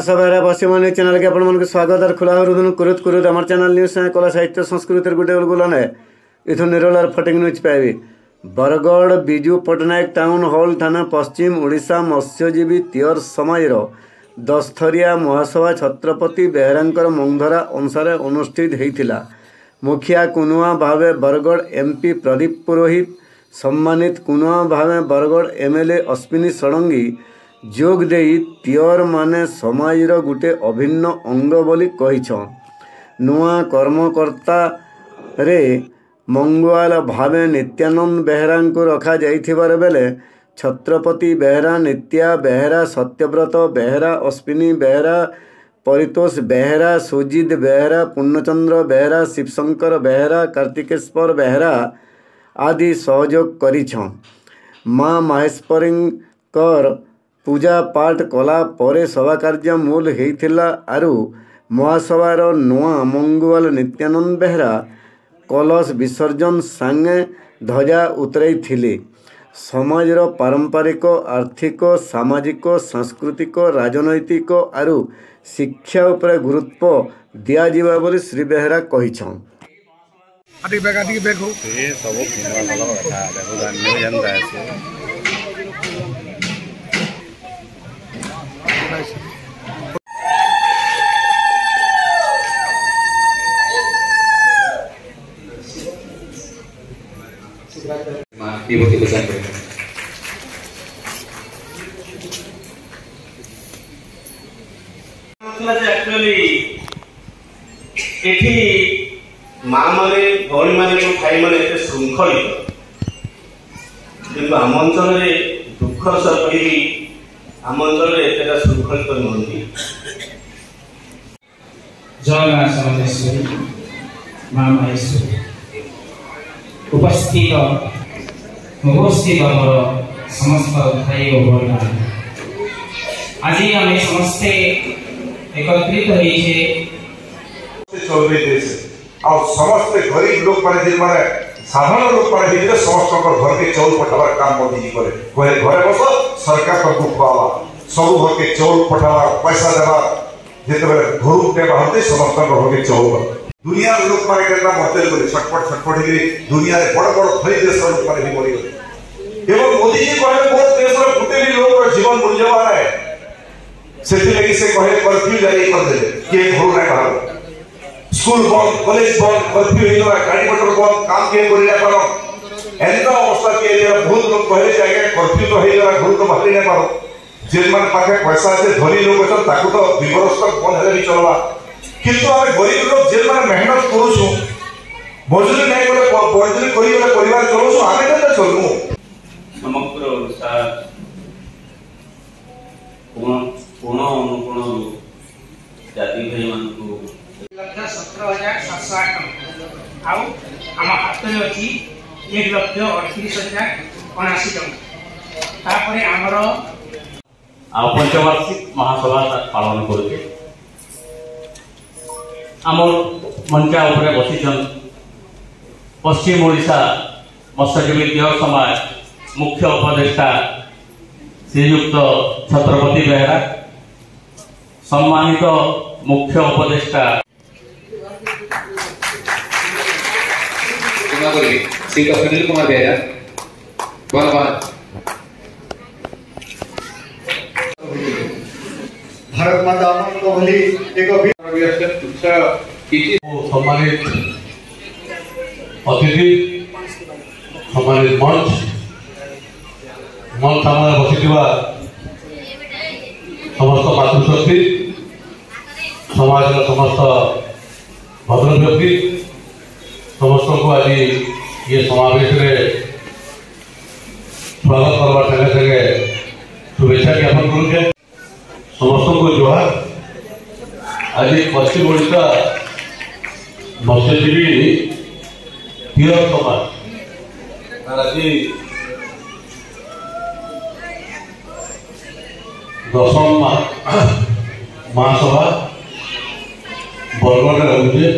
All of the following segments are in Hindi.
महासभा पश्चिम न्यूज चैनल के आपण स्वागत और खुला कुरुत कुरुत आम चैनल न्यूज कला साहित्य संस्कृति गोटे गुलन है इथु निरोलार फटिंग न्यूज पाइबे। बरगढ़ विजु पट्टनायक टाउन हॉल थाना पश्चिम ओडिशा मत्स्यजीवी तियर समाज 10 थरिया महासभा छत्रपति बेहरांकर मंगधरा अनुसार अनुष्ठित होता। मुखिया कुनुआ भावे बरगढ़ एमपी प्रदीप पुरोहित, सम्मानित कुनुआ भावे बरगढ़ एमएलए अश्विनी षडंगी जोग देई तियर माने समाज गुटे अभिन्न अंग बोली कहिछन। नुआ कर्मकर्ता रे मंगुआल भावे नित्यानंद बेहरा को रखा जाइथिबार बेले छत्रपति बेहरा, नित्या बेहरा, सत्यव्रत बेहरा, अश्विनी बेहरा, परितोष बेहरा, सुजित बेहरा, पूर्णचंद्र बेहरा, शिवशंकर बेहरा, कार्तिकेश्वर बेहरा आदि सहयोग करिछन। माँ माहेश्वरींकर पूजा पाठ कला परे सभा कार्य मूल होइथिला आरु महासभार नुआ मंगुआल नित्यानंद बेहरा कलश विसर्जन सांगे ध्वजा उतराई थिले। समाजर पारंपरिक, आर्थिक, सामाजिक, सांस्कृतिक, राजनैतिक आरु शिक्षा उपरे गुरुत्व दिया जिबा बोली श्री बेहरा कहिछन। माँ माने भौणी माने भाई माने श्रृंखलित कि आम अंचल दुख कही आम अंचल श्रृंखलित नुहति। जय माँ समलेश्वरी, माँ महेश्वरी उपस्थित समस्त भाई और भौणी आज आम समस्ते एकत्रित और समस्त गरीब लोग माने साधारण लोग माने समस्त घर के चौल पठावार काम मोदी करे घरे बस सरकार को खुआवा सब घर के चौल पठावा पैसा देवा जिते घर के बाहर समस्त घर के चौल दुनिया लोग माने केतना मरते करे छटपट छटपट दुनिया रे बड़ बड़ थई देश लोग माने भी मरी गले एवं मोदी जी कहे बहुत देश रो गुटे भी लोग जीवन मूल्यवान है सेति लगी से कहे कर्फ्यू जारी कर दे के घर नै बाहर स्कूल बंद, कॉलेज बंद, कर्फ्यू हो गाड़ी मोटर बंद, काम के एंता अवस्था के बहुत लोग कहे जाए कर्फ्यू तो हो घर तो बाहरी नहीं पार जेल मान पाखे पैसा अच्छे धनी लोग अच्छा तो विवरस्त बंद है भी चलवा किंतु आम गरीब लोग जेल मैंने मेहनत करूँ मजूरी नहीं गले मजूरी कर परिवार चलाऊ आम क्या चलू समग्र ओडिशा कोण अनुकोण जाति भाई मान 17,708 टଙ୍କା आउ आम हाथ में अच्छी 1,38,79 टଙ୍କା तापर आमर पंचवार्षिक महासभा पालन करुचे। आम मंचा उपरे बसीचन पश्चिम ओडिशा मत्स्यजीवी तियर समाज मुख्य उपदेष्टा श्रीयुक्त छत्रपति बेहरा, सम्मानित मुख्य उपदेष्टा श्री सुनील कुमार बेहरा, भारत माता भली एक सम्मानित अतिथि, सम्मानित मंच सामने बसी समस्त मातृशक्ति समाज समस्त भद्र व्यक्ति समस्त को आज ये समावेश स्वागत करवा संगे संगे शुभेच्छा ज्ञापन करुचे। समस्त को जोहार। आज पश्चिम ओडिशा मत्स्यजीवी तियर समाज आज 10ম महासभा बरगढ़ रोचे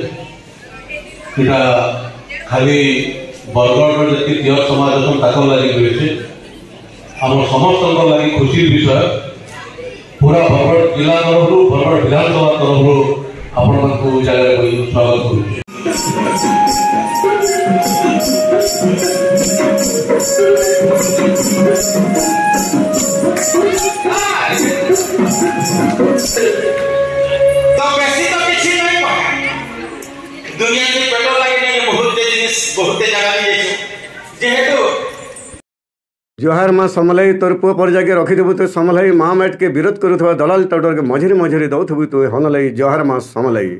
इटा खाली बरगढ़ जी तियर समाज अच्छा लगी आम समस्त लगी खुशी विषय पूरा बरगढ़ जिला तरफ बरगढ़ विधानसभा तरफ आपको जगह स्वागत करुचे। तो बेसी तो किसी नहीं पड़ा दुनिया के पेट्रोल लगे बहुत जिनिस बहुत जगह जेहेतु जोहार माँ समलाई तोर पुआ पर जाके रखिदेबु तो समलाई माँ मैट के विरोध करुवा दलाल टाउटर के मझिरे मझिरे दौथबु तो हनलाई जोहार माँ समलाई।